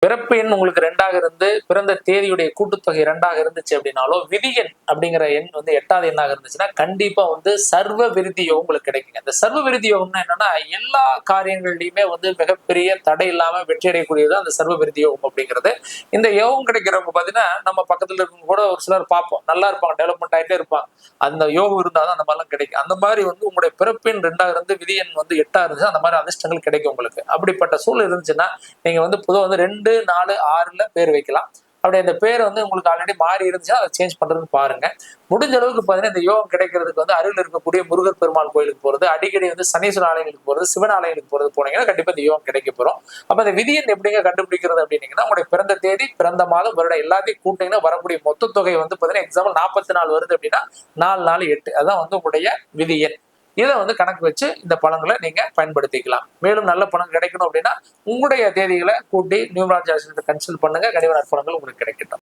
பிறப்பு எண் உங்களுக்கு 2ஆக இருந்து பிறந்த தேதியுடைய கூட்டுத்தொகை 2ஆக இருந்துச்சு அப்படின்னாலும் விதி எண் அப்படிங்கிற எண் வந்து 8வது எண்ணாக இருந்துச்சுன்னா கண்டிப்பா வந்து சர்வ விருத்தி யோகம் உங்களுக்கு கிடைக்குங்க. இந்த சர்வ விருத்தி யோகம்னா என்னன்னா எல்லா காரியங்கள்லயுமே வந்து மிகப்பெரிய தடை இல்லாம வெற்றி அடையக்கூடியது அந்த சர்வ விருத்தி யோகம் அப்படிங்கிறது. இந்த யோகம் கிடைக்கிறவங்க பாத்தீங்கன்னா நம்ம பக்கத்துல இருக்கவங்க கூட ஒரு சிலர் பார்ப்போம், நல்லா இருப்பாங்க, டெவலப்மெண்ட் ஆகிட்டே இருப்பாங்க. அந்த யோகம் இருந்தாதான் அந்த மாதிரிலாம் கிடைக்கும். அந்த மாதிரி வந்து உங்களுடைய பிறப்பின் 2ஆக இருந்து விதி எண் வந்து 8ஆ இருந்துச்சு அந்த மாதிரி அதிர்ஷ்டங்கள் கிடைக்கும் உங்களுக்கு. அப்படிப்பட்ட சூழல் இருந்துச்சுன்னா நீங்க வந்து பொதுவாக வந்து 2, 4, 6ல பேர் வைக்கலாம். அப்படி அந்த பேர் வந்து உங்களுக்கு ஆல்ரெடி மாறி இருந்துச்சுன்னா அதை சேஞ்ச் பண்றதுன்னு பாருங்க. முடிஞ்ச அளவுக்கு பாத்தீங்கன்னா இந்த யோகம் கிடைக்கிறதுக்கு வந்து அருகில் இருக்கக்கூடிய முருகர் பெருமாள் கோயிலுக்கு போறது, அடிக்கடி வந்து சனீஸ்வரன் ஆலயங்களுக்கு போறது, சிவன் ஆலயங்களுக்கு போறது போனீங்கன்னா கண்டிப்பா இந்த யோகம் கிடைக்க போறோம். அப்ப அந்த விதியன் எப்படிங்க கண்டுபிடிக்கிறது அப்படின்னீங்கன்னா உங்களுடைய பிறந்த தேதி, பிறந்த மாதம், வருடம் எல்லாத்தையும் கூட்டிங்கன்னா வரக்கூடிய மொத்த தொகை வந்து பாத்தீங்கன்னா எக்ஸாம்பிள் 44 வருது அப்படின்னா 4, 4, 8 அதான் வந்து உங்களுடைய விதியன். இதை வந்து கணக்கு வச்சு இந்த பலன்களை நீங்க பயன்படுத்திக்கலாம். மேலும் நல்ல பலன் கிடைக்கணும் அப்படின்னா உங்களுடைய தேதிகளை கூட்டி நியூமராலஜி கன்சல்ட் பண்ணுங்க. கண்டிப்பா நற்பலன்கள் உங்களுக்கு கிடைக்கட்டும்.